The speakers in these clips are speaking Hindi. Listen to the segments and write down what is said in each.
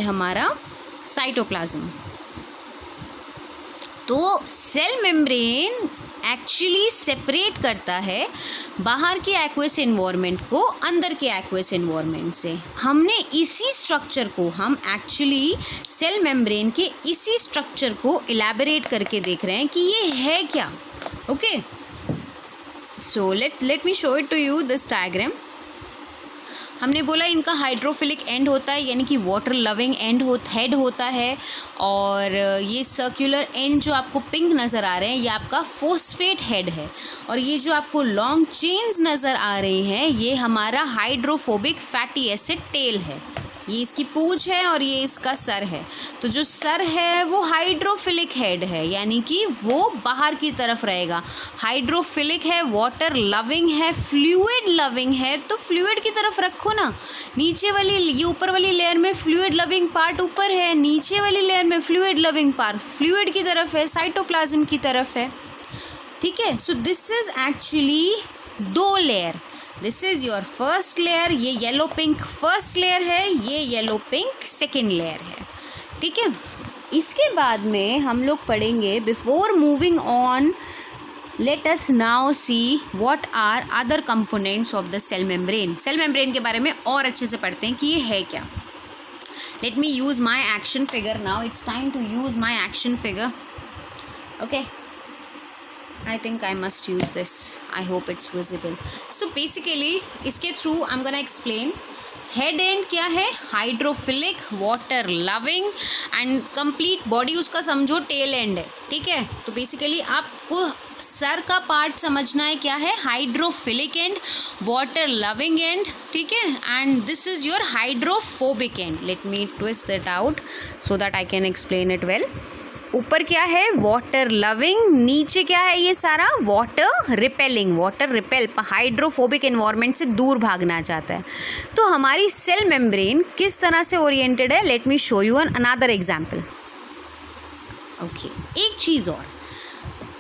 हमारा साइटोप्लाज्म। तो सेल मेम्ब्रेन एक्चुअली सेपरेट करता है बाहर के एक्वस एनवायरनमेंट को अंदर के एक्वस एनवायरनमेंट से। हमने इसी स्ट्रक्चर को हम एक्चुअली सेल मेम्ब्रेन के इसी स्ट्रक्चर को इलैबोरेट करके देख रहे हैं कि ये है क्या। Okay, so let me show it to you this diagram. हमने बोला इनका हाइड्रोफिलिक एंड होता है, यानी कि वाटर लविंग हेड होता है, और ये सर्कुलर एंड जो आपको पिंक नज़र आ रहे हैं ये आपका फोस्फेट हेड है, और ये जो आपको लॉन्ग चेन्स नज़र आ रही हैं ये हमारा हाइड्रोफोबिक फैटी एसिड टेल है। ये इसकी पूंछ है और ये इसका सर है। तो जो सर है वो हाइड्रोफिलिक हेड है, यानी कि वो बाहर की तरफ रहेगा। हाइड्रोफिलिक है, वाटर लविंग है, फ्लूइड लविंग है, तो फ्लूइड की तरफ रखो ना। नीचे वाली, ये ऊपर वाली लेयर में फ्लूइड लविंग पार्ट ऊपर है, नीचे वाली लेयर में फ्लूइड लविंग पार्ट फ्लूइड की तरफ है, साइटोप्लाज्म की तरफ है। ठीक है, so this is actually 2 layer. This is your first layer, ये येलो पिंक फर्स्ट लेयर है, ये येलो पिंक सेकेंड लेयर है। ठीक है, इसके बाद में हम लोग पढ़ेंगे, before moving on let us now see what are other components of the cell membrane. Cell membrane के बारे में और अच्छे से पढ़ते हैं कि ये है क्या। Let me use my action figure now, it's time to use my action figure. Okay, I think I must use this. I hope it's visible. So basically इसके through I'm gonna explain head and क्या है, hydrophilic, water loving, and complete body उसका समझो टेल एंड है। ठीक है, तो बेसिकली आपको सर का पार्ट समझना है क्या है, hydrophilic and, water loving and. ठीक है, and this is your hydrophobic and. Let me twist that out so that I can explain it well. ऊपर क्या है, वाटर लविंग, नीचे क्या है ये सारा, water repelling, water repel, hydrophobic environment से दूर भागना चाहता है। तो हमारी सेल मेम्ब्रेन किस तरह से ओरिएंटेड है, let me show you an another example. Okay, एक चीज़ और,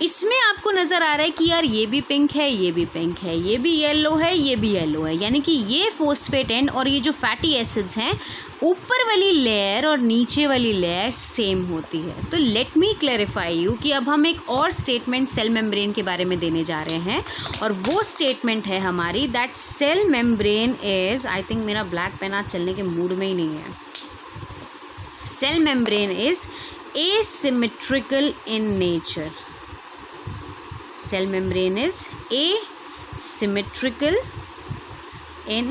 इसमें आपको नज़र आ रहा है कि यार ये भी पिंक है, ये भी पिंक है, ये भी येलो है, ये भी येलो है, यानी कि ये फोस्फेट एंड और ये जो फैटी एसिड्स हैं ऊपर वाली लेयर और नीचे वाली लेयर सेम होती है। तो लेट मी क्लैरिफाई यू कि अब हम एक और स्टेटमेंट सेल मेम्ब्रेन के बारे में देने जा रहे हैं, और वो स्टेटमेंट है हमारी that cell membrane is, I think मेरा ब्लैक पेन आज चलने के मूड में ही नहीं है, cell membrane is asymmetrical in nature. Cell membrane is asymmetrical in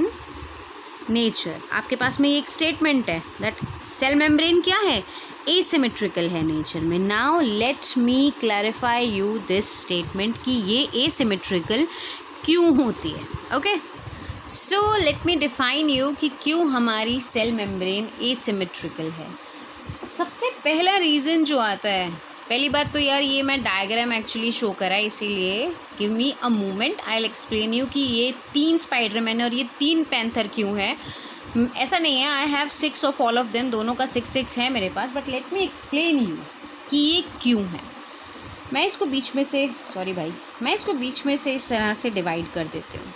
nature। आपके पास में एक स्टेटमेंट है दैट सेल मेम्ब्रेन क्या है, asymmetrical है नेचर में। Now let me clarify you this statement कि ये asymmetrical क्यों होती है। Okay, so let me define you कि क्यों हमारी सेल मेम्ब्रेन asymmetrical है। सबसे पहला रीज़न जो आता है, पहली बात तो यार ये मैं डायग्राम एक्चुअली शो करा है, इसीलिए give me a moment, I will explain you कि ये 3 स्पाइडरमैन और ये 3 पैंथर क्यों है। ऐसा नहीं है, I have 6 of all of them, दोनों का 6 है मेरे पास, but let me explain you कि ये क्यों है। मैं इसको बीच में से, सॉरी भाई, मैं इसको बीच में से इस तरह से डिवाइड कर देती हूँ।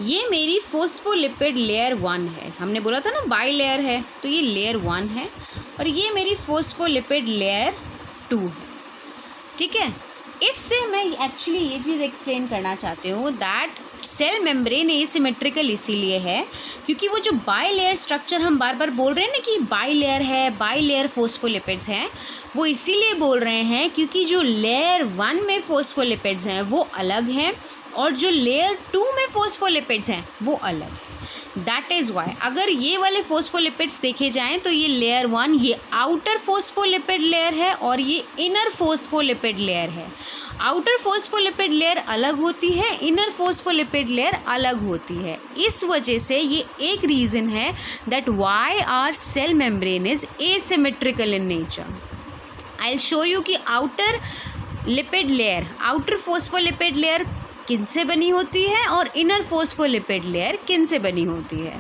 ये मेरी फोस्फोलिपिड लेयर 1 है, हमने बोला था ना बाई लेयर है, तो ये लेयर 1 है, और ये मेरी फोस्फोलिपिड लेयर 2 है। ठीक है, इससे मैं एक्चुअली ये चीज़ एक्सप्लेन करना चाहती हूँ दैट सेल मेम्ब्रेन एसिमेट्रिकल इसीलिए है क्योंकि वो जो बाई लेयर स्ट्रक्चर हम बार बार बोल रहे हैं ना कि बाई लेयर है, बाई लेयर फोस्फोलिपिड्स हैं, वो इसीलिए बोल रहे हैं क्योंकि जो लेयर 1 में फोस्फोलिपिड्स हैं वो अलग हैं और जो लेयर 2 में फोस्फोलिपिड्स हैं वो अलग है। दैट इज़ वाई अगर ये वाले फोस्फोलिपिड्स देखे जाएं तो ये लेयर 1 ये आउटर फोस्फोलिपिड लेयर है और ये इनर फोस्फोलिपिड लेयर है। आउटर फोस्फोलिपिड लेयर अलग होती है, इनर फोस्फोलिपिड लेयर अलग होती है। इस वजह से ये एक रीज़न है that why our cell membrane is asymmetrical in nature. I will show you कि outer lipid layer, outer phospholipid layer किन से बनी होती है और इनर फोस्फोलिपिड लेयर किन से बनी होती है।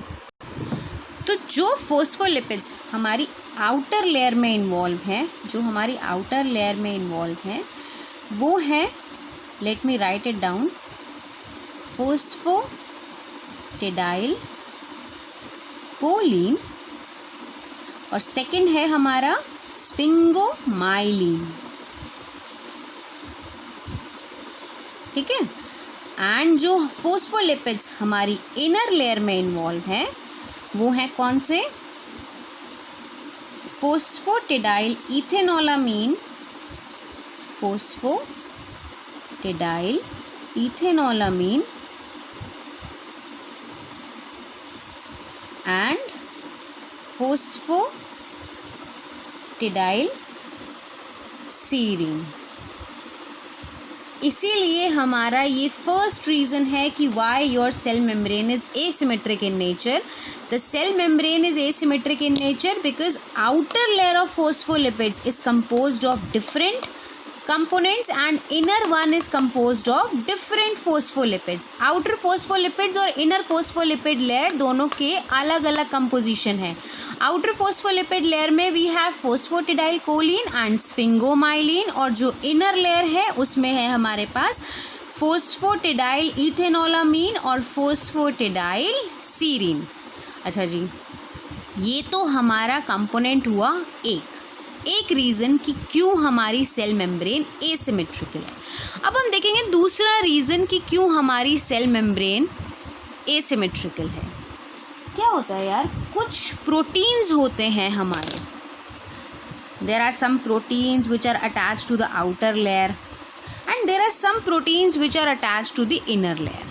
तो जो फोस्फोलिपिड्स हमारी आउटर लेयर में इन्वॉल्व हैं, जो हमारी आउटर लेयर में इन्वॉल्व हैं वो है, let me write it down, phosphatidyl choline और सेकंड है हमारा स्फिंगोमाइलिन, ठीक है। एंड जो फोस्फोलिपिड्स हमारी इनर लेयर में इन्वॉल्व हैं वो हैं कौन से, फोस्फोटिडाइल इथेनोलामीन, फोस्फोटिडाइल इथेनोलामीन एंड फोस्फोटिडाइल सीरीन। इसीलिए हमारा ये फर्स्ट रीज़न है कि why your cell membrane is asymmetric in nature. The cell membrane is asymmetric in nature because outer layer of phospholipids is composed of different components and inner one is composed of different phospholipids. outer phospholipids और inner phospholipid layer दोनों के अलग अलग composition है। outer phospholipid layer में we have phosphatidylcholine and sphingomyelin और जो inner layer है उसमें है हमारे पास phosphatidyl ethanolamine और phosphatidyl serine। अच्छा जी, ये तो हमारा कंपोनेंट हुआ एक रीज़न कि क्यों हमारी सेल मेम्ब्रेन एसिमेट्रिकल है। अब हम देखेंगे दूसरा रीज़न कि क्यों हमारी सेल मेम्ब्रेन एसिमेट्रिकल है। क्या होता है यार, कुछ प्रोटीन्स होते हैं हमारे, there are some proteins which are attached to the outer layer and there are some proteins which are attached to the inner layer.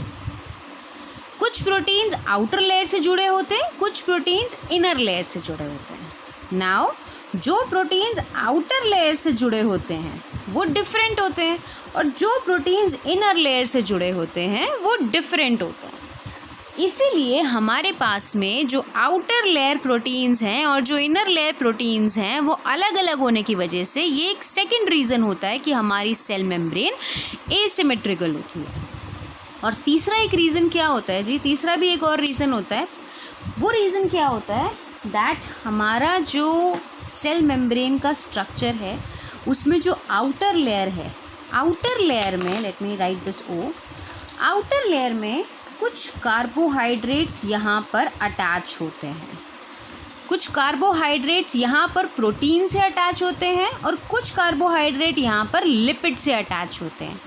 कुछ प्रोटीन्स आउटर लेयर से जुड़े होते हैं, कुछ प्रोटीन्स इनर लेयर से जुड़े होते हैं। नाउ जो प्रोटीन्स आउटर लेयर से जुड़े होते हैं वो डिफरेंट होते हैं और जो प्रोटीन्स इनर लेयर से जुड़े होते हैं वो डिफरेंट होते हैं। इसीलिए हमारे पास में जो आउटर लेयर प्रोटीन्स हैं और जो इनर लेयर प्रोटीन्स हैं वो अलग अलग होने की वजह से ये एक सेकंड रीज़न होता है कि हमारी सेल मेम्ब्रेन एसिमेट्रिकल होती है। और तीसरा एक रीज़न क्या होता है जी, तीसरा भी एक और रीज़न होता है। वो रीज़न क्या होता है दैट हमारा जो सेल मेम्ब्रेन का स्ट्रक्चर है उसमें जो आउटर लेयर है, आउटर लेयर में let me write this oh, outer layer में कुछ कार्बोहाइड्रेट्स यहाँ पर अटैच होते हैं। कुछ कार्बोहाइड्रेट्स यहाँ पर प्रोटीन से अटैच होते हैं और कुछ कार्बोहाइड्रेट यहाँ पर लिपिड से अटैच होते हैं।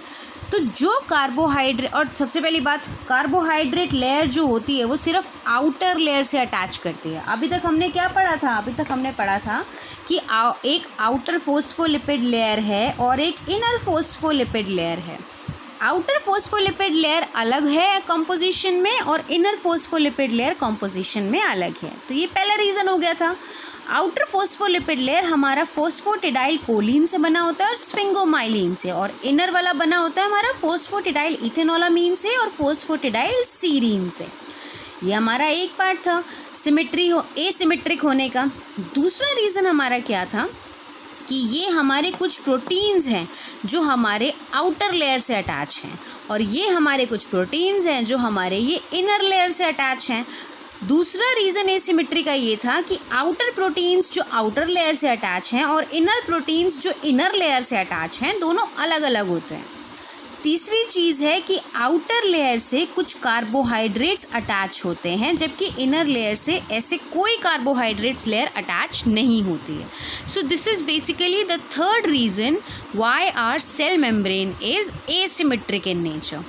तो जो कार्बोहाइड्रेट, और सबसे पहली बात, कार्बोहाइड्रेट लेयर जो होती है वो सिर्फ आउटर लेयर से अटैच करती है। अभी तक हमने क्या पढ़ा था, अभी तक हमने पढ़ा था कि एक आउटर फोस्फोलिपिड लेयर है और एक इनर फोस्फोलिपिड लेयर है। आउटर फोस्फोलिपिड लेयर अलग है कंपोजिशन में और इनर फोस्फोलिपिड लेयर कंपोजिशन में अलग है। तो ये पहला रीज़न हो गया था। आउटर फोस्फोलिपिड लेयर हमारा फोस्फोटिडाइल कोलिन से बना होता है और स्फिंगोमाइलिन से, और इनर वाला बना होता है हमारा फोस्फोटिडाइल इथेनोलामीन से और फोस्फोटिडाइल सीरीन से। ये हमारा एक पार्ट था एसिमेट्रिक होने का। दूसरा रीज़न हमारा क्या था कि ये हमारे कुछ प्रोटीन्स हैं जो हमारे आउटर लेयर से अटैच हैं और ये हमारे कुछ प्रोटीन्स हैं जो हमारे ये इनर लेयर से अटैच हैं। दूसरा रीज़न एसिमेट्री का ये था कि आउटर प्रोटीन्स जो आउटर लेयर से अटैच हैं और इनर प्रोटीन्स जो इनर लेयर से अटैच हैं दोनों अलग अलग होते हैं। तीसरी चीज़ है कि आउटर लेयर से कुछ कार्बोहाइड्रेट्स अटैच होते हैं जबकि इनर लेयर से ऐसे कोई कार्बोहाइड्रेट्स लेयर अटैच नहीं होती है। So this is basically the third reason why our cell membrane is asymmetric in nature.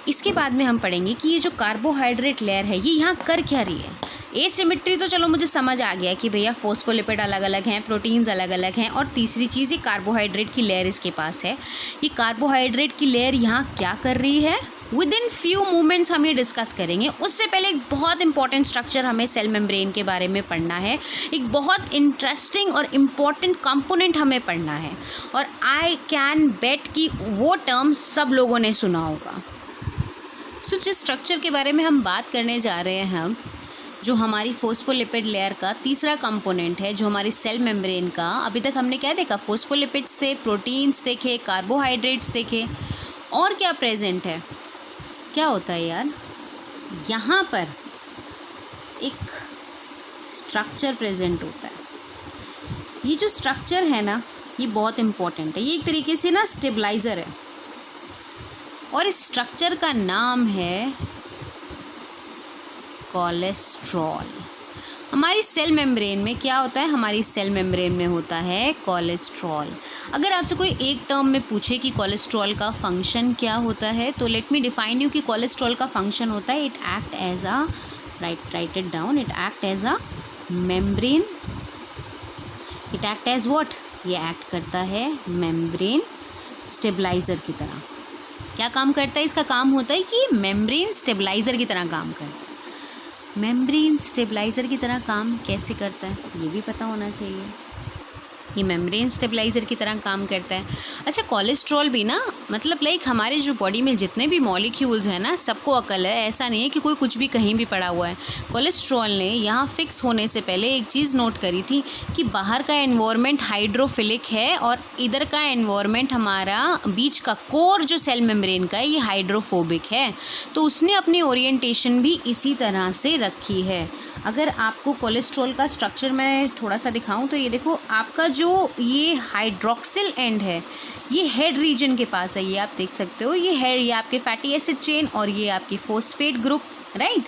इसके बाद में हम पढ़ेंगे कि ये जो कार्बोहाइड्रेट लेयर है ये यहाँ कर क्या रही है। एसिमेट्री तो चलो मुझे समझ आ गया कि भैया फोस्फोलिपिड अलग अलग हैं, प्रोटीन्स अलग अलग हैं, और तीसरी चीज़ ये कार्बोहाइड्रेट की लेयर इसके पास है। ये कार्बोहाइड्रेट की लेयर यहाँ क्या कर रही है, विद इन फ्यू मोमेंट्स हम ये डिस्कस करेंगे। उससे पहले एक बहुत इंपॉर्टेंट स्ट्रक्चर हमें सेल मेम्ब्रेन के बारे में पढ़ना है। एक बहुत इंटरेस्टिंग और इम्पॉर्टेंट कंपोनेंट हमें पढ़ना है और आई कैन बेट कि वो टर्म सब लोगों ने सुना होगा। सो जिस स्ट्रक्चर के बारे में हम बात करने जा रहे हैं हम, जो हमारी फोस्फोलिपिड लेयर का तीसरा कंपोनेंट है, जो हमारी सेल मेम्ब्रेन का, अभी तक हमने क्या देखा, फोस्फोलिपिड्स थे, प्रोटीन्स देखे, कार्बोहाइड्रेट्स देखे, और क्या प्रेजेंट है, क्या होता है यार, यहाँ पर एक स्ट्रक्चर प्रेजेंट होता है। ये जो स्ट्रक्चर है ना ये बहुत इम्पॉर्टेंट है, ये एक तरीके से ना स्टेबलाइज़र है और इस स्ट्रक्चर का नाम है कोलेस्ट्रॉल। हमारी सेल मेम्ब्रेन में क्या होता है, हमारी सेल मेम्ब्रेन में होता है कोलेस्ट्रॉल। अगर आपसे कोई एक टर्म में पूछे कि कोलेस्ट्रॉल का फंक्शन क्या होता है, तो लेट मी डिफाइन यू कि कोलेस्ट्रॉल का फंक्शन होता है, it act as a, right it down, it act as a membrane, it act as what, ये एक्ट करता है मेम्ब्रेन स्टेबलाइज़र की तरह। क्या काम करता है, इसका काम होता है कि मेम्ब्रेन स्टेबलाइज़र की तरह काम करता है। मेम्ब्रेन स्टेबलाइज़र की तरह काम कैसे करता है ये भी पता होना चाहिए। ये मेम्ब्रेन स्टेबलाइज़र की तरह काम करता है। अच्छा, कोलेस्ट्रॉल भी ना, मतलब लाइक हमारे जो बॉडी में जितने भी मॉलिक्यूल्स हैं ना, सबको अकल है, ऐसा नहीं है कि कोई कुछ भी कहीं भी पड़ा हुआ है। कोलेस्ट्रॉल ने यहाँ फिक्स होने से पहले एक चीज़ नोट करी थी कि बाहर का एनवायरनमेंट हाइड्रोफिलिक है और इधर का एनवायरनमेंट हमारा बीच का कोर जो सेल मेम्ब्रेन का है ये हाइड्रोफोबिक है। तो उसने अपनी ओरिएंटेशन भी इसी तरह से रखी है। अगर आपको कोलेस्ट्रॉल का स्ट्रक्चर मैं थोड़ा सा दिखाऊं तो ये देखो, आपका जो ये हाइड्रोक्सिल एंड है ये हेड रीजन के पास है, ये आप देख सकते हो, ये हेड, ये आपके फैटी एसिड चेन और ये आपकी फोस्फेट ग्रुप, राइट।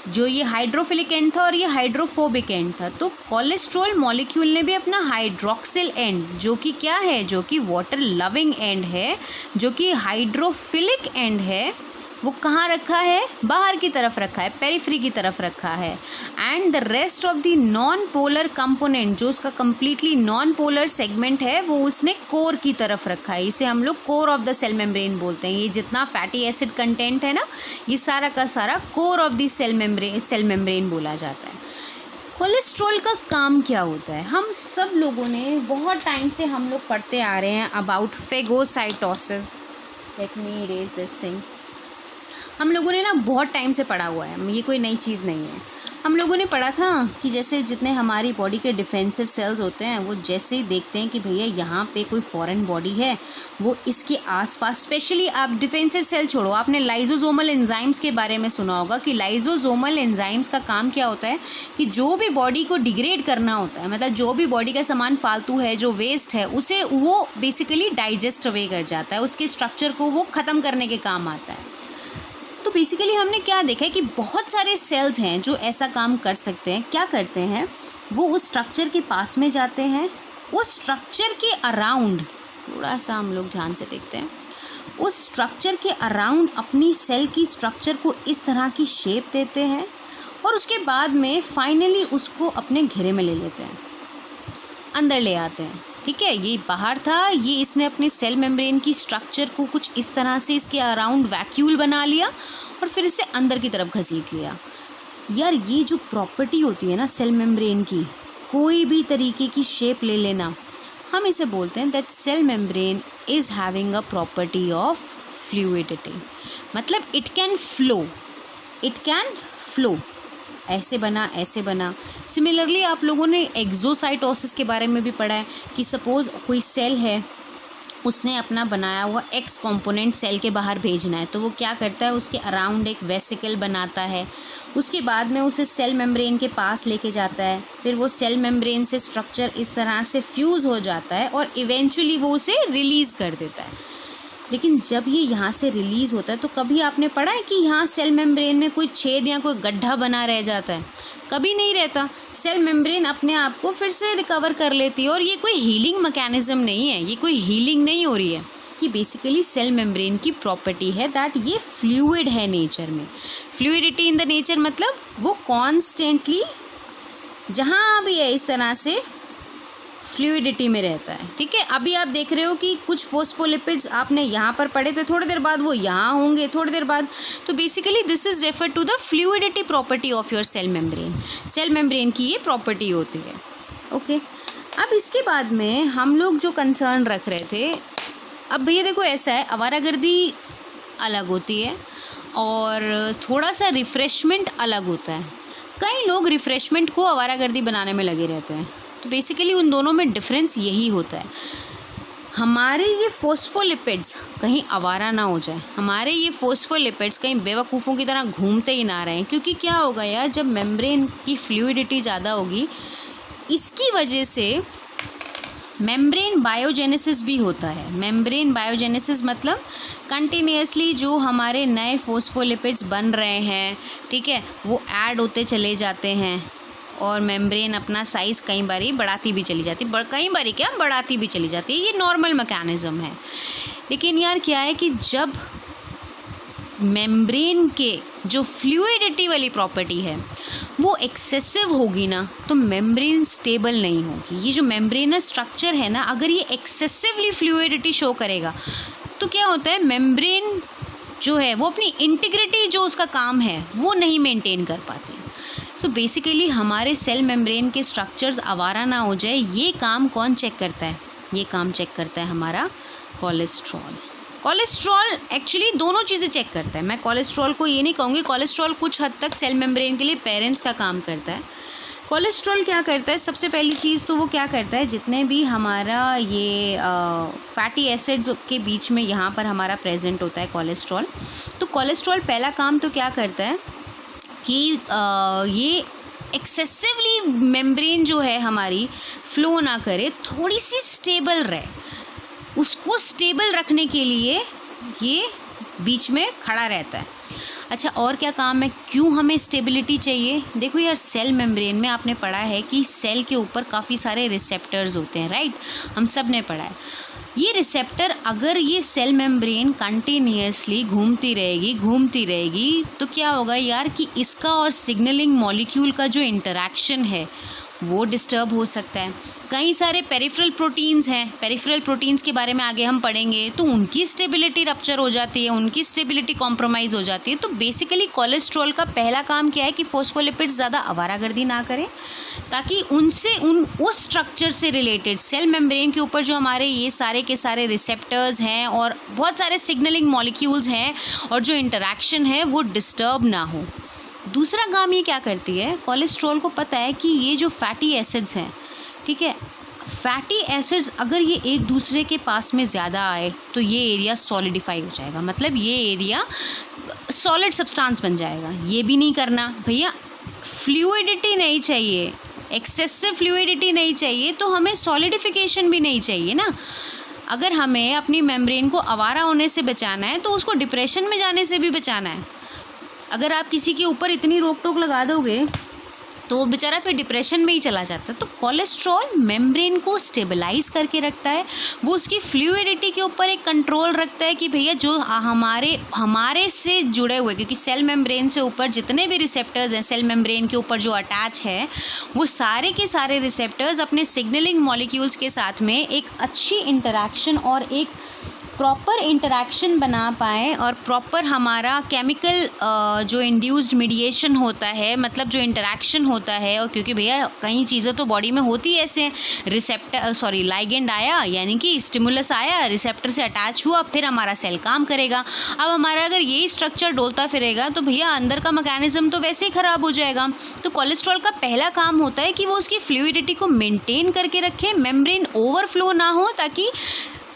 जो ये हाइड्रोफिलिक एंड था और ये हाइड्रोफोबिक एंड था। तो कोलेस्ट्रॉल मॉलिक्यूल ने भी अपना हाइड्रोक्सिल एंड, जो कि क्या है, जो कि वाटर लविंग एंड है, जो कि हाइड्रोफिलिक एंड है, वो कहाँ रखा है, बाहर की तरफ रखा है, पेरिफेरी की तरफ रखा है। And the rest of the non polar component, जो उसका कम्प्लीटली नॉन पोलर सेगमेंट है, वो उसने कोर की तरफ रखा है। इसे हम लोग core of the cell membrane बोलते हैं। ये जितना फैटी एसिड कंटेंट है ना, ये सारा का सारा core of the cell membrane बोला जाता है। कोलेस्ट्रॉल का काम क्या होता है, हम सब लोगों ने बहुत टाइम से हम लोग पढ़ते आ रहे हैं about phagocytosis. Let me erase this thing. हम लोगों ने ना बहुत टाइम से पढ़ा हुआ है, ये कोई नई चीज़ नहीं है। हम लोगों ने पढ़ा था कि जैसे जितने हमारी बॉडी के डिफेंसिव सेल्स होते हैं, वो जैसे ही देखते हैं कि भैया यहाँ पे कोई फॉरेन बॉडी है, वो इसके आसपास, स्पेशली आप डिफेंसिव सेल छोड़ो, आपने लाइजोसोमल एंजाइम्स के बारे में सुना होगा कि लाइजोसोमल एंजाइम्स का काम क्या होता है कि जो भी बॉडी को डिग्रेड करना होता है, मतलब जो भी बॉडी का सामान फालतू है, जो वेस्ट है, उसे वो बेसिकली डाइजेस्ट अवे कर जाता है, उसके स्ट्रक्चर को वो ख़त्म करने के काम आता है। तो बेसिकली हमने क्या देखा है कि बहुत सारे सेल्स हैं जो ऐसा काम कर सकते हैं। क्या करते हैं, वो उस स्ट्रक्चर के पास में जाते हैं, उस स्ट्रक्चर के अराउंड, थोड़ा सा हम लोग ध्यान से देखते हैं, उस स्ट्रक्चर के अराउंड अपनी सेल की स्ट्रक्चर को इस तरह की शेप देते हैं और उसके बाद में फाइनली उसको अपने घेरे में ले लेते हैं, अंदर ले आते हैं। ठीक है, ये बाहर था, ये इसने अपने सेल मेम्ब्रेन की स्ट्रक्चर को कुछ इस तरह से इसके अराउंड वैक्यूल बना लिया और फिर इसे अंदर की तरफ घसीट लिया। यार, ये जो प्रॉपर्टी होती है ना सेल मेम्ब्रेन की, कोई भी तरीके की शेप ले लेना, हम इसे बोलते हैं that cell membrane is having a property of fluidity. मतलब इट कैन फ्लो, ऐसे बना, ऐसे बना। सिमिलरली आप लोगों ने एक्सोसाइटोसिस के बारे में भी पढ़ा है कि सपोज़ कोई सेल है, उसने अपना बनाया हुआ एक्स कंपोनेंट सेल के बाहर भेजना है, तो वो क्या करता है, उसके अराउंड एक वेसिकल बनाता है, उसके बाद में उसे सेल मेम्ब्रेन के पास लेके जाता है, फिर वो सेल मेम्ब्रेन से स्ट्रक्चर इस तरह से फ्यूज़ हो जाता है और इवेंचुअली वो उसे रिलीज़ कर देता है। लेकिन जब ये यहाँ से रिलीज़ होता है तो कभी आपने पढ़ा है कि यहाँ सेल मेम्ब्रेन में कोई छेद या कोई गड्ढा बना रह जाता है? कभी नहीं रहता। सेल मेम्ब्रेन अपने आप को फिर से रिकवर कर लेती है और ये कोई हीलिंग मैकेनिज़्म नहीं है, ये कोई हीलिंग नहीं हो रही है, ये बेसिकली सेल मेम्ब्रेन की प्रॉपर्टी है दैट ये फ्लूइड है नेचर में। फ्लूइडिटी इन द नेचर मतलब वो कॉन्स्टेंटली जहाँ भी है इस तरह से फ्लूइडिटी में रहता है। ठीक है, अभी आप देख रहे हो कि कुछ फोस्फोलिपिड्स आपने यहाँ पर पढ़े थे, थोड़ी देर बाद वो यहाँ होंगे, थोड़ी देर बाद, तो basically this is refer to the fluidity property of your cell membrane. Cell membrane की ये प्रॉपर्टी होती है। ओके, अब इसके बाद में हम लोग जो कंसर्न रख रहे थे, अब भैया देखो ऐसा है, आवारागर्दी अलग होती है और थोड़ा सा रिफ़्रेशमेंट अलग होता है। कई लोग रिफ़्रेशमेंट को आवारागर्दी बनाने में लगे रहते हैं, तो बेसिकली उन दोनों में डिफरेंस यही होता है। हमारे ये फोस्फोलिपिड्स कहीं आवारा ना हो जाए, हमारे ये फोस्फोलिपिड्स कहीं बेवकूफ़ों की तरह घूमते ही ना रहें, क्योंकि क्या होगा यार, जब मेम्ब्रेन की फ्लूइडिटी ज़्यादा होगी, इसकी वजह से मेम्ब्रेन बायोजेनेसिस भी होता है। मेम्ब्रेन बायोजेनेसिस मतलब कंटिन्यूसली जो हमारे नए फोस्फोलिपिड्स बन रहे हैं, ठीक है, वो ऐड होते चले जाते हैं। और मेम्ब्रेन अपना साइज़ कई बारी बढ़ाती भी चली जाती है, कई बारी क्या बढ़ाती भी चली जाती है, ये नॉर्मल मैकेनिज़्म है। लेकिन यार क्या है कि जब मेम्ब्रेन के जो फ्लूइडिटी वाली प्रॉपर्टी है वो एक्सेसिव होगी ना, तो मेम्ब्रेन स्टेबल नहीं होगी। ये जो मेम्ब्रेनस स्ट्रक्चर है ना, अगर ये एक्सेसिवली फ्लूइडिटी शो करेगा तो क्या होता है, मेम्ब्रेन जो है वो अपनी इंटीग्रिटी जो उसका काम है वो नहीं मेंटेन कर पाती। तो बेसिकली हमारे सेल मेम्ब्रेन के स्ट्रक्चर्स आवारा ना हो जाए, ये काम कौन चेक करता है? ये काम चेक करता है हमारा कोलेस्ट्रॉल। कोलेस्ट्रॉल एक्चुअली दोनों चीज़ें चेक करता है। मैं कोलेस्ट्रॉल को ये नहीं कहूँगी, कोलेस्ट्रॉल कुछ हद तक सेल मेम्ब्रेन के लिए पेरेंट्स का काम करता है। कोलेस्ट्रॉल क्या करता है, सबसे पहली चीज़ तो वो क्या करता है, जितने भी हमारा ये फैटी एसिड्स के बीच में यहाँ पर हमारा प्रेजेंट होता है कोलेस्ट्रॉल, तो कोलेस्ट्रॉल पहला काम तो क्या करता है कि ये एक्सेसिवली मेम्ब्रेन जो है हमारी फ्लो ना करे, थोड़ी सी स्टेबल रहे, उसको स्टेबल रखने के लिए ये बीच में खड़ा रहता है। अच्छा, और क्या काम है, क्यों हमें स्टेबिलिटी चाहिए? देखो यार, सेल मेम्ब्रेन में आपने पढ़ा है कि सेल के ऊपर काफ़ी सारे रिसेप्टर्स होते हैं, राइट? हम सब ने पढ़ा है। ये रिसेप्टर अगर ये सेल मेम्ब्रेन कंटिन्यूसली घूमती रहेगी तो क्या होगा यार कि इसका और सिग्नलिंग मॉलिक्यूल का जो इंटरैक्शन है वो डिस्टर्ब हो सकता है। कई सारे पेरिफेरल प्रोटीन्स हैं, पेरिफेरल प्रोटीन्स के बारे में आगे हम पढ़ेंगे, तो उनकी स्टेबिलिटी रप्चर हो जाती है, उनकी स्टेबिलिटी कॉम्प्रोमाइज़ हो जाती है। तो बेसिकली कोलेस्ट्रॉल का पहला काम क्या है कि फॉस्फोलिपिड्स ज़्यादा आवारागर्दी ना करें, ताकि उनसे उस स्ट्रक्चर से रिलेटेड सेल मेम्ब्रेन के ऊपर जो हमारे ये सारे के सारे रिसेप्टर्स हैं और बहुत सारे सिग्नलिंग मॉलिक्यूल्स हैं और जो इंटरैक्शन है वो डिस्टर्ब ना हो। दूसरा काम ये क्या करती है, कोलेस्ट्रॉल को पता है कि ये जो फैटी एसिड्स हैं, ठीक है, फैटी एसिड्स अगर ये एक दूसरे के पास में ज़्यादा आए तो ये एरिया सॉलिडिफाई हो जाएगा, मतलब ये एरिया सॉलिड सब्सटेंस बन जाएगा। ये भी नहीं करना भैया, फ्लूइडिटी नहीं चाहिए, एक्सेसिव फ्लूइडिटी नहीं चाहिए, तो हमें सॉलिडिफिकेशन भी नहीं चाहिए ना। अगर हमें अपनी मेम्ब्रेन को आवारा होने से बचाना है तो उसको डिप्रेशन में जाने से भी बचाना है। अगर आप किसी के ऊपर इतनी रोक टोक लगा दोगे तो वो बेचारा फिर डिप्रेशन में ही चला जाता है। तो कोलेस्ट्रॉल मेम्ब्रेन को स्टेबलाइज करके रखता है, वो उसकी फ्लूइडिटी के ऊपर एक कंट्रोल रखता है कि भैया जो हमारे से जुड़े हुए, क्योंकि सेल मेम्ब्रेन से ऊपर जितने भी रिसेप्टर्स हैं सेल मेम्ब्रेन के ऊपर जो अटैच है, वो सारे के सारे रिसेप्टर्स अपने सिग्नलिंग मॉलिक्यूल्स के साथ में एक अच्छी इंटरैक्शन और एक प्रॉपर इंटरैक्शन बना पाएँ और प्रॉपर हमारा केमिकल जो इंड्यूस्ड मीडिएशन होता है, मतलब जो इंटरैक्शन होता है, और क्योंकि भैया कई चीज़ें तो बॉडी में होती है ऐसे, लाइगेंड आया यानी कि स्टिमुलस आया, रिसेप्टर से अटैच हुआ, फिर हमारा सेल काम करेगा। अब हमारा अगर यही स्ट्रक्चर डोलता फिरेगा तो भैया अंदर का मैकेनिज्म तो वैसे ही ख़राब हो जाएगा। तो कोलेस्ट्रॉल का पहला काम होता है कि वो उसकी फ्लूइडिटी को मेंटेन करके रखे, मेम्ब्रेन ओवरफ्लो ना हो, ताकि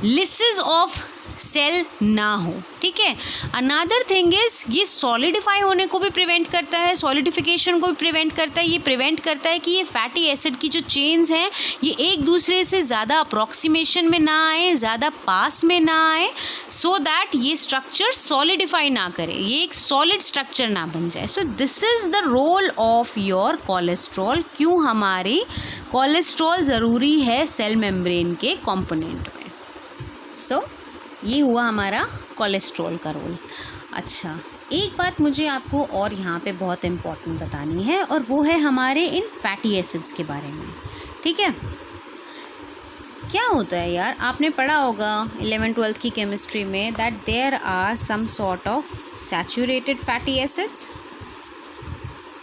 लिसेस ऑफ सेल ना हो, ठीक है। अनदर थिंग इज, ये सॉलिडिफाई होने को भी प्रिवेंट करता है, सॉलिडिफिकेशन को भी प्रिवेंट करता है। ये प्रिवेंट करता है कि ये फैटी एसिड की जो चेन्स हैं ये एक दूसरे से ज़्यादा अप्रॉक्सीमेशन में ना आए, ज़्यादा पास में ना आए, सो दैट ये स्ट्रक्चर सॉलिडिफाई ना करे, ये एक सॉलिड स्ट्रक्चर ना बन जाए। So this is the role of your cholesterol. क्यों हमारी कोलेस्ट्रॉल ज़रूरी है सेल मेम्ब्रेन के कॉम्पोनेंट में। सो ये हुआ हमारा कोलेस्ट्रॉल का रोल। अच्छा, एक बात मुझे आपको और यहाँ पे बहुत इम्पॉर्टेंट बतानी है, और वो है हमारे इन फैटी एसिड्स के बारे में, ठीक है। क्या होता है यार, आपने पढ़ा होगा 11th-12th की केमिस्ट्री में that there are some sort of saturated fatty acids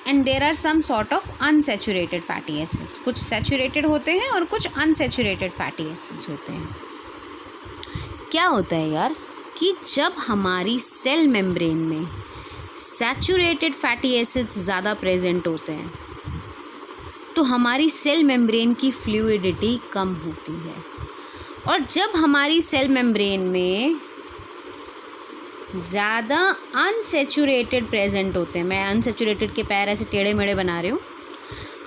and there are some sort of unsaturated fatty acids. कुछ सैचुरेटेड होते हैं और कुछ अनसैचुरेटेड फैटी एसिड्स होते हैं। क्या होता है यार कि जब हमारी सेल मेम्ब्रेन में सैचुरेटेड फैटी एसिड्स ज़्यादा प्रेजेंट होते हैं तो हमारी सेल मेम्ब्रेन की फ्लूइडिटी कम होती है, और जब हमारी सेल मेम्ब्रेन में ज़्यादा अनसैचुरेटेड प्रेजेंट होते हैं, मैं अनसैचुरेटेड के पैर ऐसे टेढ़े मेढ़े बना रही हूँ,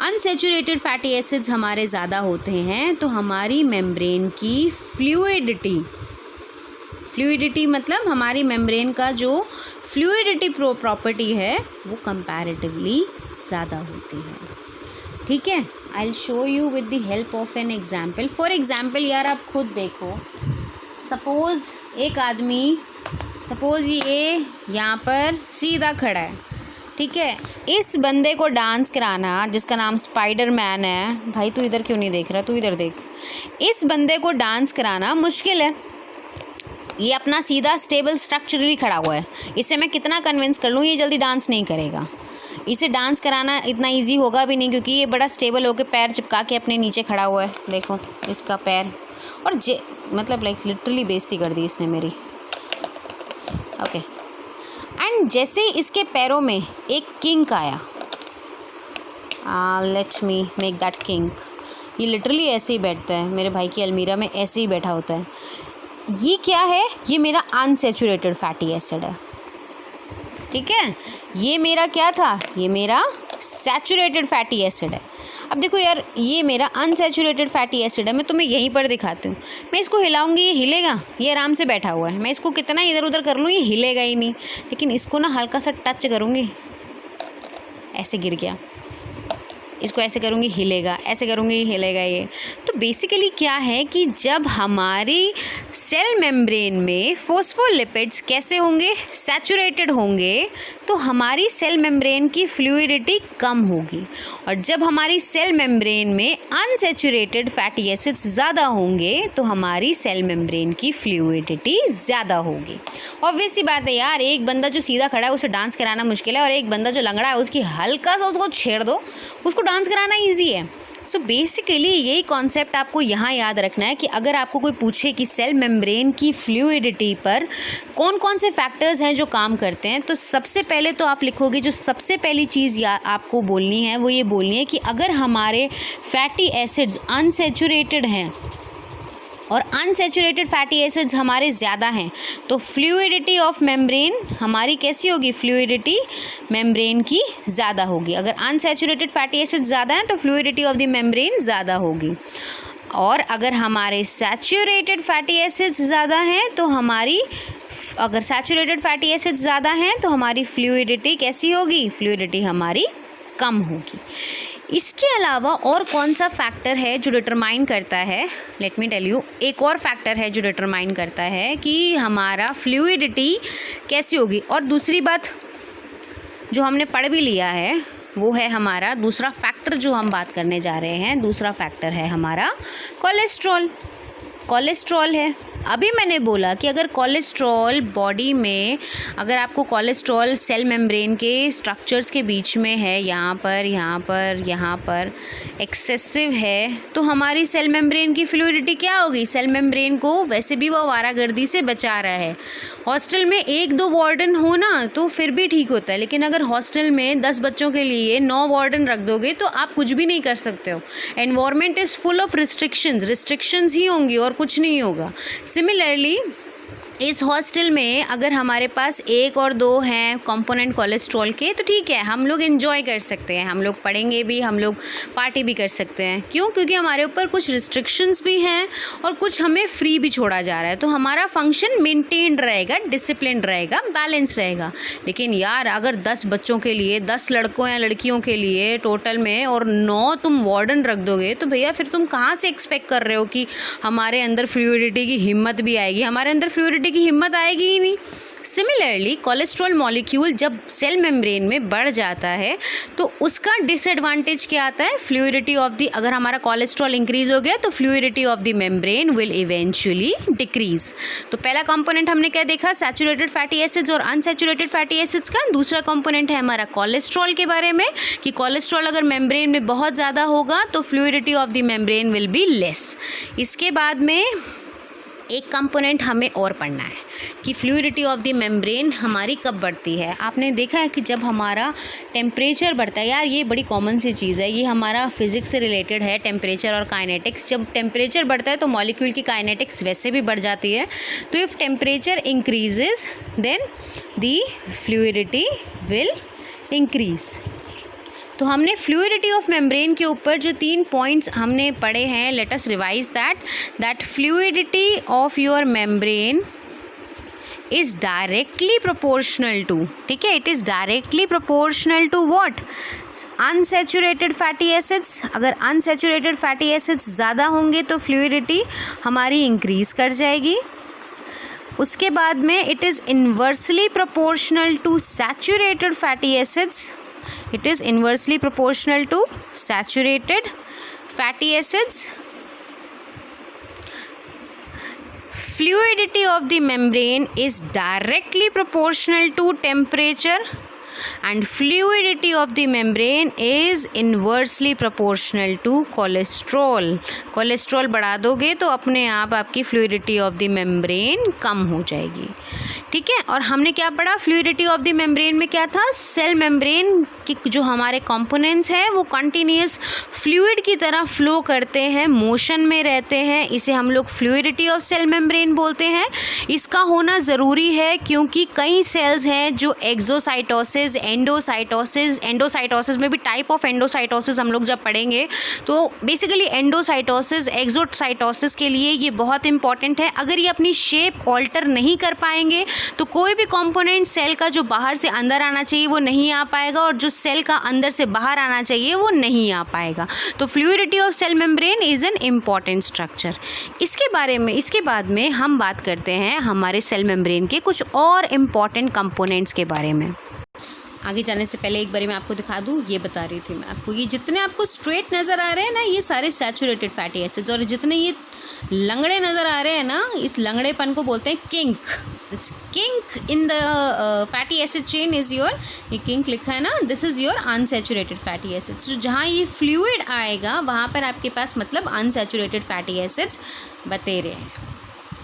अनसैचुरेटेड फैटी एसिड्स हमारे ज़्यादा होते हैं, तो हमारी मेम्ब्रेन की फ्लूइडिटी मतलब हमारी मेम्ब्रेन का जो फ्लूइडिटी प्रॉपर्टी है वो कंपैरेटिवली ज़्यादा होती है, ठीक है, आई will show you with the help of an example. For example यार आप खुद देखो, सपोज़ एक आदमी, सपोज़ ये यहाँ पर सीधा खड़ा है, ठीक है. इस बंदे को डांस कराना, जिसका नाम स्पाइडरमैन है, भाई तू इधर क्यों नहीं देख रहा, तू इधर देख. इस बंदे को डांस कराना मुश्किल है. ये अपना सीधा स्टेबल स्ट्रक्चरली खड़ा हुआ है. इसे मैं कितना कन्विंस कर लूँ, ये जल्दी डांस नहीं करेगा. इसे डांस कराना इतना इजी होगा भी नहीं, क्योंकि ये बड़ा स्टेबल होकर पैर चिपका के अपने नीचे खड़ा हुआ है. देखो इसका पैर, और मतलब लाइक लिटरली बेइज्जती कर दी इसने मेरी. ओके, एंड जैसे इसके पैरों में एक किंक आया, let's me make that kink. ये लिटरली ऐसे ही बैठता है, मेरे भाई की अलमीरा में ऐसे ही बैठा होता है. ये क्या है, ये मेरा अनसैचुरेटेड फैटी एसिड है. ठीक है, ये मेरा क्या था, ये मेरा सैचुरेटेड फैटी एसिड है. अब देखो यार, ये मेरा अनसैचुरेटेड फैटी एसिड है. मैं तुम्हें यहीं पर दिखाती हूँ. मैं इसको हिलाऊंगी, ये हिलेगा, ये आराम से बैठा हुआ है. मैं इसको कितना इधर उधर कर लूँ, ये हिलेगा ही नहीं. लेकिन इसको ना हल्का सा टच करूँगी, ऐसे गिर गया. इसको ऐसे करूँगी, हिलेगा, ऐसे करूँगी, हिलेगा. ये तो बेसिकली क्या है कि जब हमारी सेल मेम्ब्रेन में फॉस्फोलिपिड्स कैसे होंगे, सैचुरेटेड होंगे, तो हमारी सेल मेम्ब्रेन की फ्लूइडिटी कम होगी. और जब हमारी सेल मेम्ब्रेन में अनसैचुरेटेड फैटी एसिड्स ज़्यादा होंगे तो हमारी सेल मेम्ब्रेन की फ्लूइडिटी ज़्यादा होगी. ऑब्वियस सी बात है यार, एक बंदा जो सीधा खड़ा है उसे डांस कराना मुश्किल है, और एक बंदा जो लंगड़ा है उसकी हल्का सा उसको छेड़ दो, उसको डांस कराना ईजी है. सो बेसिकली यही कॉन्सेप्ट आपको यहाँ याद रखना है कि अगर आपको कोई पूछे कि सेल मेम्ब्रेन की फ्लूइडिटी पर कौन कौन से फैक्टर्स हैं जो काम करते हैं, तो सबसे पहले तो आप लिखोगे, जो सबसे पहली चीज़ आपको बोलनी है वो ये बोलनी है कि अगर हमारे फैटी एसिड्स अनसैचुरेटेड हैं और अनसैचुरेटेड फैटी एसिड्स हमारे ज़्यादा हैं, तो फ्लूइडिटी ऑफ मेम्ब्रेन हमारी कैसी होगी, फ्लूइडिटी मेम्ब्रेन की ज़्यादा होगी. अगर अनसैचुरेटेड फैटी एसिड्स ज़्यादा हैं तो फ्लूइडिटी ऑफ द मेम्ब्रेन ज़्यादा होगी. और अगर हमारे सैचुरेटेड फैटी एसिड्स ज़्यादा हैं तो अगर सैचुरेटेड फैटी एसिड्स ज़्यादा हैं तो हमारी फ्लूइडिटी कैसी होगी, फ्लूइडिटी हमारी कम होगी. इसके अलावा और कौन सा फैक्टर है जो डिटरमाइन करता है, लेट मी टेल यू. एक और फैक्टर है जो डिटरमाइन करता है कि हमारा फ्लूइडिटी कैसी होगी. और दूसरी बात जो हमने पढ़ भी लिया है वो है हमारा दूसरा फैक्टर जो हम बात करने जा रहे हैं. दूसरा फैक्टर है हमारा कोलेस्ट्रॉल है. अभी मैंने बोला कि अगर कोलेस्ट्रॉल बॉडी में, अगर आपको कोलेस्ट्रॉल सेल मेम्ब्रेन के स्ट्रक्चर्स के बीच में है, यहाँ पर एक्सेसिव है, तो हमारी सेल मेम्ब्रेन की फ्लूइडिटी क्या होगी. सेल मेम्ब्रेन को वैसे भी वो आवारागर्दी से बचा रहा है. हॉस्टल में 1-2 वार्डन हो ना तो फिर भी ठीक होता है, लेकिन अगर हॉस्टल में 10 बच्चों के लिए 9 वार्डन रख दोगे तो आप कुछ भी नहीं कर सकते हो. Environment is full of restrictions ही होंगी और कुछ नहीं होगा. सिमिलरली इस हॉस्टल में अगर हमारे पास 1 और 2 हैं कंपोनेंट कोलेस्ट्रॉल के, तो ठीक है, हम लोग एंजॉय कर सकते हैं, हम लोग पढ़ेंगे भी, हम लोग पार्टी भी कर सकते हैं. क्यों? क्योंकि हमारे ऊपर कुछ रिस्ट्रिक्शंस भी हैं और कुछ हमें फ्री भी छोड़ा जा रहा है. तो हमारा फंक्शन मेंटेन्ड रहेगा, डिसिप्लिन रहेगा, बैलेंस रहेगा. लेकिन यार अगर 10 बच्चों के लिए, 10 लड़कों या लड़कियों के लिए टोटल में, और 9 तुम वार्डन रख दोगे, तो भैया फिर तुम कहाँ से एक्सपेक्ट कर रहे हो कि हमारे अंदर फ्लूइडिटी की हिम्मत भी आएगी. हमारे अंदर फ्लूइडिटी की हिम्मत आएगी ही नहीं. सिमिलरली कोलेस्ट्रॉल मॉलिक्यूल जब सेल मेम्ब्रेन में बढ़ जाता है तो उसका डिसएडवांटेज क्या आता है, फ्लूइडिटी ऑफ द, अगर हमारा कोलेस्ट्रॉल इंक्रीज हो गया तो fluidity of the membrane will eventually decrease. तो पहला कंपोनेंट हमने क्या देखा, सैचुरेटेड फैटी एसिड्स और अनसैचुरेटेड फैटी एसिड्स का. दूसरा कंपोनेंट है हमारा कोलेस्ट्रॉल के बारे में कि कोलेस्ट्रॉल अगर मेम्ब्रेन में बहुत ज़्यादा होगा तो fluidity of the membrane will be less. इसके बाद में एक कंपोनेंट हमें और पढ़ना है कि फ्लूइडिटी ऑफ द मेम्ब्रेन हमारी कब बढ़ती है. आपने देखा है कि जब हमारा टेम्परेचर बढ़ता है, यार ये बड़ी कॉमन सी चीज़ है, ये हमारा फिज़िक्स से रिलेटेड है, टेम्परेचर और काइनेटिक्स. जब टेम्परेचर बढ़ता है तो मॉलिक्यूल की काइनेटिक्स वैसे भी बढ़ जाती है. तो if temperature increases then the fluidity will increase. तो हमने फ्लूइडिटी ऑफ मेम्ब्रेन के ऊपर जो 3 पॉइंट्स हमने पढ़े हैं, let us revise that fluidity of your membrane is directly proportional to, ठीक है, it is directly proportional to what, unsaturated fatty acids. अगर अनसैचुरेटेड फैटी एसिड्स ज़्यादा होंगे तो फ्लूइडिटी हमारी इंक्रीज़ कर जाएगी। उसके बाद में it is inversely proportional to saturated fatty acids, it is inversely proportional to saturated fatty acids. Fluidity of the membrane is directly proportional to temperature and fluidity of the membrane is inversely proportional to cholesterol. Cholesterol बढ़ा दोगे तो अपने आप आपकी फ्लूइडिटी ऑफ द मेम्ब्रेन कम हो जाएगी, ठीक है। और हमने क्या पढ़ा, फ्लूइडिटी ऑफ द मेम्ब्रेन में क्या था, सेल मेम्ब्रेन की जो हमारे कंपोनेंट्स हैं वो कंटिन्यूस फ्लूइड की तरह फ्लो करते हैं, मोशन में रहते हैं, इसे हम लोग फ्लूइडिटी ऑफ सेल मेम्ब्रेन बोलते हैं। इसका होना ज़रूरी है क्योंकि कई सेल्स हैं जो एक्सोसाइटोसिस, एंडोसाइटोसिस में भी टाइप ऑफ एंडोसाइटोसिस हम लोग जब पढ़ेंगे तो बेसिकली एंडोसाइटोसिस, एक्सोसाइटोसिस के लिए ये बहुत इंपॉर्टेंट है। अगर ये अपनी शेप ऑल्टर नहीं कर पाएंगे तो कोई भी कंपोनेंट सेल का जो बाहर से अंदर आना चाहिए वो नहीं आ पाएगा और जो सेल का अंदर से बाहर आना चाहिए वो नहीं आ पाएगा। तो fluidity of cell membrane is an important structure. इसके बाद में हम बात करते हैं हमारे सेल मेम्ब्रेन के कुछ और इम्पॉर्टेंट कंपोनेंट्स के बारे में। आगे जाने से पहले एक बार मैं आपको दिखा दूँ, ये बता रही थी मैं आपको, ये जितने आपको स्ट्रेट नज़र आ रहे हैं ना ये सारे सैचुरेटेड फैटी एसिड्स, और जितने ये लंगड़े नज़र आ रहे हैं ना इस लंगड़ेपन को बोलते हैं kink. This kink in the fatty acid chain is your, ये किंक लिखा है ना, this is your unsaturated fatty acids. तो जहाँ ये फ्लूइड आएगा वहाँ पर आपके पास मतलब अनसैचुरेटेड फैटी एसिड्स बतेरे हैं।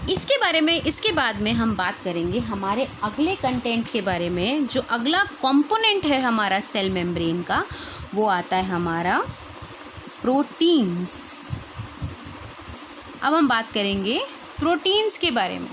इसके बाद में हम बात करेंगे हमारे अगले कंटेंट के बारे में। जो अगला कंपोनेंट है हमारा सेल मेम्ब्रेन का वो आता है हमारा प्रोटीन्स। अब हम बात करेंगे प्रोटीन्स के बारे में।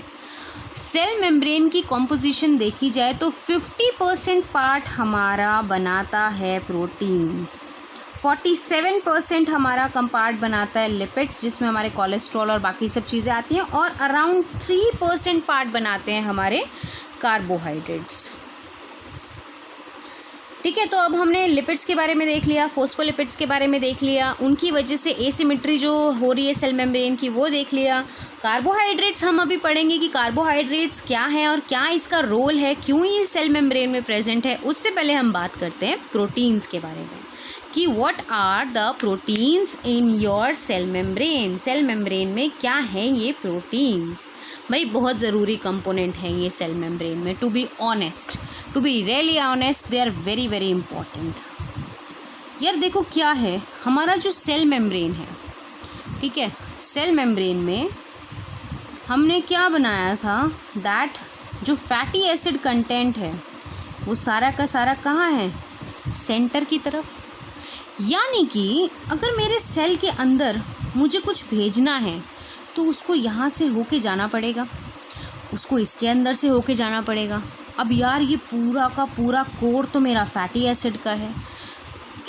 सेल मेम्ब्रेन की कॉम्पोजिशन देखी जाए तो 50% पार्ट हमारा बनाता है प्रोटीन्स, 47% हमारा कंपार्ट बनाता है लिपिड्स जिसमें हमारे कोलेस्ट्रॉल और बाकी सब चीज़ें आती हैं, और अराउंड 3% पार्ट बनाते हैं हमारे कार्बोहाइड्रेट्स, ठीक है। तो अब हमने लिपिड्स के बारे में देख लिया, फोस्फोलिपिड्स के बारे में देख लिया, उनकी वजह से एसिमेट्री जो हो रही है सेल मेम्ब्रेन की वो देख लिया। कार्बोहाइड्रेट्स हम अभी पढ़ेंगे कि कार्बोहाइड्रेट्स क्या है और क्या इसका रोल है, क्यों ये सेल मेम्ब्रेन में प्रेजेंट है। उससे पहले हम बात करते हैं प्रोटीन्स के बारे में कि what are the proteins in your cell membrane. Cell membrane में क्या है ये प्रोटीन्स, भाई बहुत ज़रूरी कंपोनेंट है ये सेल मेम्ब्रेन में। To be honest, to be really honest, they are very very important. यार देखो क्या है हमारा जो सेल मेम्ब्रेन है, ठीक है, सेल मेम्ब्रेन में हमने क्या बनाया था, दैट जो फैटी एसिड कंटेंट है वो सारा का सारा कहाँ है, सेंटर की तरफ। यानी कि अगर मेरे सेल के अंदर मुझे कुछ भेजना है तो उसको यहाँ से होके जाना पड़ेगा, उसको इसके अंदर से होके जाना पड़ेगा। अब यार ये पूरा का पूरा कोर तो मेरा फैटी एसिड का है,